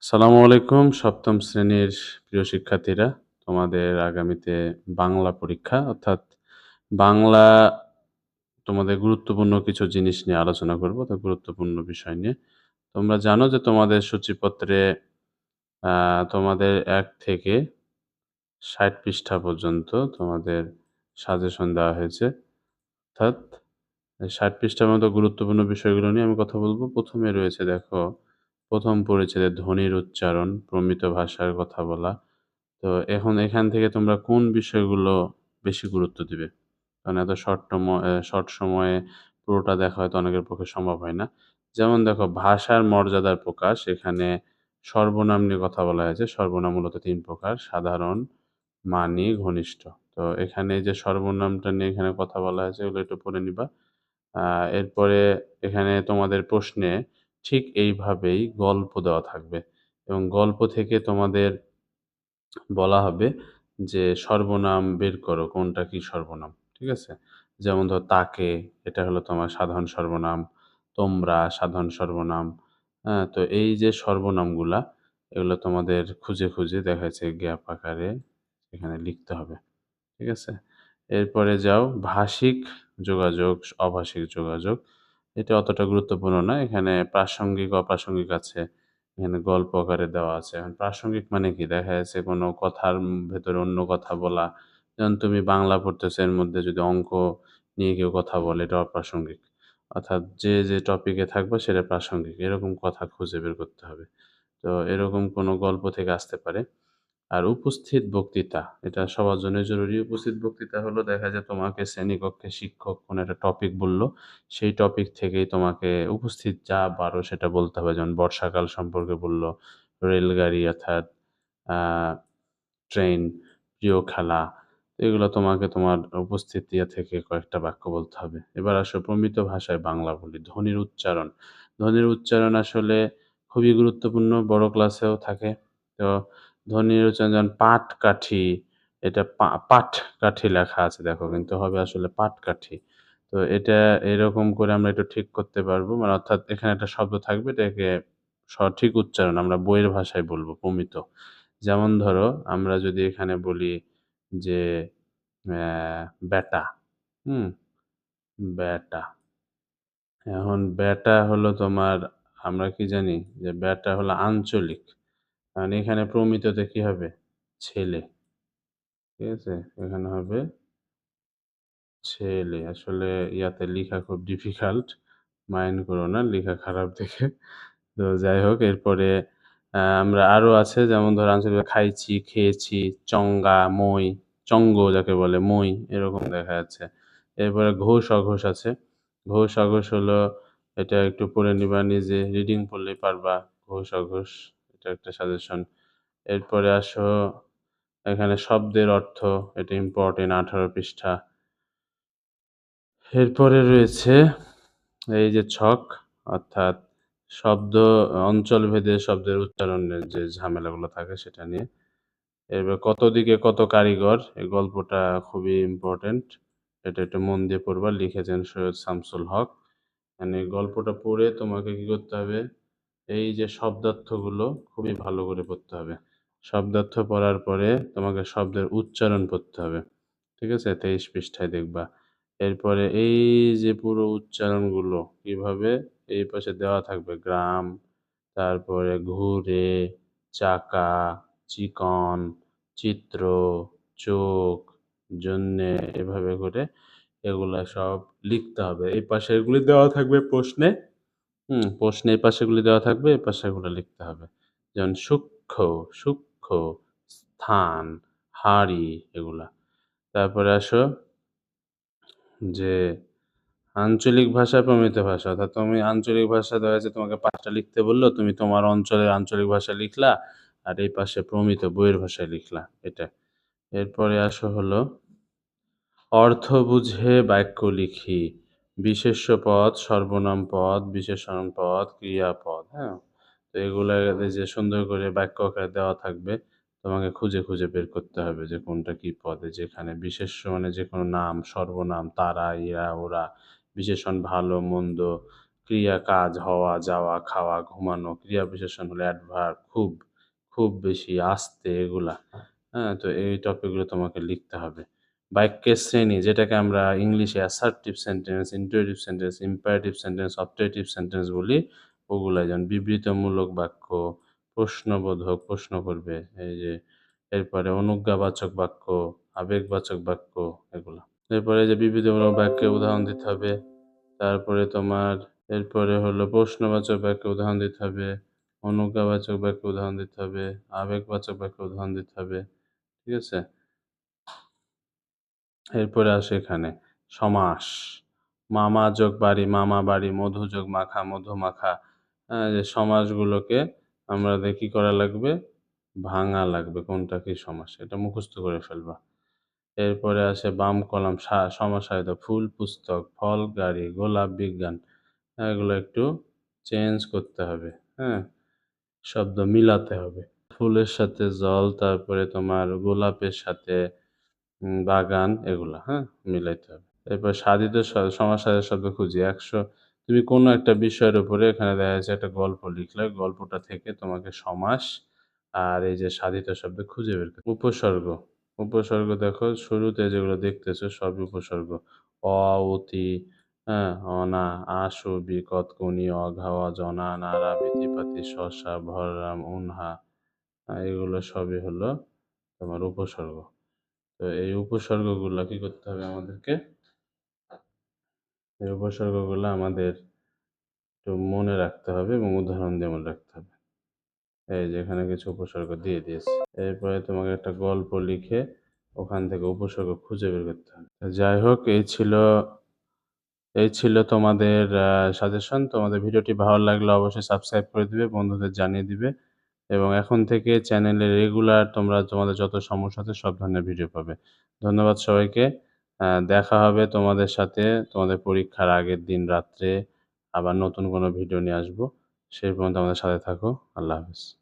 সালামু আলাইকুম সপ্তম শ্রেণীর প্রিয় শিক্ষার্থীরা। তোমাদের আগামীতে বাংলা পরীক্ষা অর্থাৎ বাংলা তোমাদের গুরুত্বপূর্ণ কিছু জিনিস নিয়ে আলোচনা করব। তো গুরুত্বপূর্ণ বিষয় নিয়ে। তোমরা জানো যে তোমাদের সূচিপত্রে তোমাদের ১ থেকে ৬০ পৃষ্ঠা পর্যন্ত তোমাদের সাজেশন দেওয়া হয়েছে। অর্থাৎ ৬০ পৃষ্ঠার মতো গুরুত্বপূর্ণ বিষয়গুলো নিয়ে আমি কথা বলব। ১ম এ রয়েছে দেখো, ১ম পরিচ্ছেদে ধ্বনির উচ্চারণ, প্রমিত ভাষার কথা বলা। তো এখন এখান থেকে তোমরা কোন বিষয়গুলো বেশি গুরুত্ব দিবে? কারণ এত শর্ট সময়ে পুরোটা দেখা হয়তো অনেকের পক্ষে সম্ভব হয় না। যেমন দেখো ভাষার মর্যাদার প্রকাশ, এখানে সর্বনাম নিয়ে কথা বলা হয়েছে। সর্বনাম মূলত ৩ প্রকার: সাধারণ, মানী, ঘনিষ্ঠ। তো এখানে এই যে সর্বনামটা নিয়ে এখানে কথা বলা হয়েছে এগুলো একটু পড়ে নিবা। আ এরপরে এখানে তোমাদের প্রশ্নে ঠিক এইভাবেই গল্প দেওয়া থাকবে এবং গল্প থেকে তোমাদের বলা হবে যে সর্বনাম বের করো, কোনটা কি সর্বনাম। ঠিক আছে? যেমন ধর তাকে, এটা হলো তোমার সাধারণ সর্বনাম। তোমরা সাধারণ সর্বনাম। হ্যাঁ? তো এই যে সর্বনামগুলা এগুলো তোমাদের খুঁজে দেখা যাচ্ছে গ্যাপ আকারে এখানে লিখতে হবে। ঠিক আছে? এরপরে যাও ভাষিক যোগাযোগ, অভাষিক যোগাযোগ। এটা অতটা গুরুত্বপূর্ণ না। এখানে প্রাসঙ্গিক, অপ্রাসঙ্গিক আছে। এখানে গল্প আকারে দেওয়া আছে। এখন প্রাসঙ্গিক মানে কি? দেখা যাচ্ছে কোনো কথার ভেতরে অন্য কথা বলা। যেমন তুমি বাংলা পড়তেছো, এর মধ্যে যদি অঙ্ক নিয়ে কেউ কথা বলে, এটা অপ্রাসঙ্গিক। অর্থাৎ যে টপিকে থাকবে সেটা প্রাসঙ্গিক। এরকম কথা খুঁজে বের করতে হবে। তো এরকম কোনো গল্প থেকে আসতে পারে। আর উপস্থিত বক্তৃতা, এটা সবার জন্যই জরুরি। উপস্থিত বক্তৃতা হলো দেখা যায় তোমাকে শ্রেণীকক্ষে শিক্ষক কোনো একটা টপিক বলল, সেই টপিক থেকেই তোমাকে উপস্থিত যা পারো সেটা বলতে হবে। যেমন বর্ষাকাল সম্পর্কে বলল, রেলগাড়ি অর্থাৎ আ ট্রেন, প্রিয় খেলা। তো এগুলো তোমাকে তোমার উপস্থিত ইয়ে থেকে কয়েকটা বাক্য বলতে হবে। এবার আসো প্রমিত ভাষায় বাংলা বলি। ধ্বনির উচ্চারণ। ধ্বনির উচ্চারণ আসলে খুবই গুরুত্বপূর্ণ, বড় ক্লাসেও থাকে। তো ধ্বনির উচ্চারণ যেমন পাটকাঠি, এটা পাটকাঠি লেখা আছে দেখো, কিন্তু হবে আসলে পাটকাঠি। তো এটা এরকম করে আমরা একটু ঠিক করতে পারবো। মানে অর্থাৎ এখানে একটা শব্দ থাকবে, এটাকে সঠিক উচ্চারণ আমরা বইয়ের ভাষায় বলব প্রমিত। যেমন ধরো আমরা যদি এখানে বলি যে ব্যাটা, হুম? ব্যাটা। এখন ব্যাটা হলো তোমার, আমরা কি জানি যে ব্যাটা হলো আঞ্চলিক। কারণ এখানে প্রমিততে কি হবে? ছেলে। ঠিক আছে? এখানে হবে ছেলে। আসলে ইয়াতে লিখা খুব ডিফিকাল্ট। মাইন্ড করো না লিখা খারাপ দেখে। তো যাই হোক, এরপরে আমরা আরো আছে, যেমন ধরো আঞ্চলিক খাইছি, খেয়েছি, চঙ্গা, মই, চঙ্গ যাকে বলে, মই, এরকম দেখা যাচ্ছে। এরপরে ঘোষ, অঘোষ আছে। ঘোষ, অঘোষ হলো, এটা একটু পড়ে নিবা নিজে, রিডিং পড়লেই পারবা। ঘোষ, অঘোষ, এটা একটা সাজেশন। এরপরে আসো এখানে শব্দের অর্থ, এটা ইম্পোর্টেন্ট, ১৮ পৃষ্ঠা। এরপরে রয়েছে এই যে ছক, অর্থাৎ শব্দ অঞ্চলভেদে শব্দের উচ্চারণের যে ঝামেলাগুলো থাকে সেটা নিয়ে। এবার কত দিকে কত কারিগর, এই গল্পটা খুবই ইম্পোর্টেন্ট। এটা একটু মন দিয়ে পড়বা। লিখেছেন সৈয়দ শামসুল হক। মানে এই গল্পটা পড়ে তোমাকে কি করতে হবে? এই যে শব্দার্থগুলো খুবই ভালো করে পড়তে হবে। শব্দার্থ পড়ার পরে তোমাকে শব্দের উচ্চারণ পড়তে হবে। ঠিক আছে? ২৩ পৃষ্ঠায় দেখবা। এরপরে এই যে পুরো উচ্চারণগুলো কিভাবে এই পাশে দেওয়া থাকবে, গ্রাম, তারপরে ঘুরে, চাকা, চিকন, চিত্র, চোখ, জন্যে, এভাবে করে এগুলা সব লিখতে হবে। এই পাশে এগুলি দেওয়া থাকবে প্রশ্নে। প্রশ্নে এই পাশে এগুলি দেওয়া থাকবে, এই পাশে এগুলো লিখতে হবে। যেমন সূক্ষ্ম, সূক্ষ্ম, স্থান, হাঁড়ি, এগুলা। তারপরে আসো যে আঞ্চলিক ভাষা, প্রমিত ভাষা। অর্থাৎ তুমি আঞ্চলিক ভাষা দেখা যাচ্ছে তোমাকে ৫ টা লিখতে বলল, তুমি তোমার অঞ্চলের আঞ্চলিক ভাষায় লিখলা, আর এই পাশে প্রমিত বইয়ের ভাষায় লিখলা, এটা। এরপরে আসো হলো অর্থ বুঝে বাক্য লিখি। বিশেষ্য পদ, সর্বনাম পদ, বিশেষণ পদ, ক্রিয়াপদ, হ্যাঁ? তো এগুলা এই যে সুন্দর করে বাক্য আকারে দেওয়া থাকবে। তোমাকে খুঁজে বের করতে হবে যে কোনটা কি পদ। এই যে এখানে বিশেষ্য মানে যেকোনো নাম, সর্বনাম, তারা, এরা, ওরা, বিশেষণ ভালো, মন্দ, ক্রিয়া, কাজ, হওয়া, যাওয়া, খাওয়া, ঘুমানো, ক্রিয়া বিশেষণ হলো অ্যাডভার্ব, খুব, খুব বেশি, আস্তে এগুলা। হ্যাঁ? তো এই টপিকগুলো তোমাকে লিখতে হবে। বাক্যের শ্রেণী যেটাকে আমরা ইংলিশে assertive sentence, introয়াটিভ sentence, imperative sentence, optative sentence বলি, ওগুলা যেমন বিবৃতিমূলক বাক্য, প্রশ্নবোধক, প্রশ্ন করবে। এই যে এরপরে অনুজ্ঞাবাচক বাক্য, আবেগবাচক বাক্য এগুলা। এরপরে যে বিবৃতিমূলক বাক্যের উদাহরণ দিতে হবে। তারপরে তোমার এরপরে হলো প্রশ্নবাচক বাক্যে উদাহরণ দিতে হবে, অনুজ্ঞাবাচক বাক্যে উদাহরণ দিতে হবে, আবেগবাচক বাক্যে উদাহরণ দিতে হবে। ঠিক আছে? এরপরে আসে এখানে সমাস। মামা যোগ বাড়ি, মামা বাড়ি, মধু যোগ মাখা, মধু মাখা। যে সমাসগুলোকে আমাদের কি করা লাগবে? ভাঙা লাগবে কোনটা কি সমাস, এটা মুখস্থ করে ফেলবা। এরপরে আসে বাম কলাম সমাসায়িত ফুল, পুস্তক, ফল, গাড়ি, গোলাপ, বিজ্ঞান। এগুলো একটু চেঞ্জ করতে হবে, হ্যাঁ? শব্দ মিলাতে হবে। ফুলের সাথে জল, তারপরে তোমার গোলাপের সাথে বাগান এগুলা, হ্যাঁ? মিলাইতে হবে। এরপর সাধিত সমাসসাধিত শব্দ খুঁজি। তুমি কোনো একটা বিষয়ের উপরে এখানে দেখা যাচ্ছে একটা গল্প লিখলে, গল্পটা থেকে তোমাকে সমাস আর এই যে সাধিত শব্দ খুঁজে বের করতে উপসর্গ। উপসর্গ দেখো শুরুতে যেগুলো দেখতেছো সবই উপসর্গ। অ, অতি, হ্যাঁ? অনা, আশু, বিকট, কুনি, অঘা, অজনা, নাড়া, বিতিপাতি, শসা, ভররাম, উনহা এগুলো সবই হলো তোমার উপসর্গ। তো এই উপসর্গগুলা কি করতে হবে আমাদেরকে? এই উপসর্গগুলা আমাদের একটু মনে রাখতে হবে এবং উদাহরণ দিয়ে মনে রাখতে হবে। এই যে এখানে কিছু উপসর্গ দিয়ে দিয়েছি। এরপরে তোমাকে একটা গল্প লিখে ওখান থেকে উপসর্গ খুঁজে বের করতে হবে। যাই হোক এই ছিল তোমাদের সাজেশন। তোমাদের ভিডিওটি ভালো লাগলে অবশ্যই সাবস্ক্রাইব করে দিবে, বন্ধুদের জানিয়ে দিবে এবং এখন থেকে চ্যানেলে রেগুলার তোমাদের যত সমস্যা আছে সব ধরনের ভিডিও পাবে। ধন্যবাদ সবাইকে। দেখা হবে তোমাদের সাথে তোমাদের পরীক্ষার আগের দিন রাত্রে আবার নতুন কোনো ভিডিও নিয়ে আসবো। সেই পর্যন্ত আমাদের সাথে থাকো। আল্লাহ হাফেজ।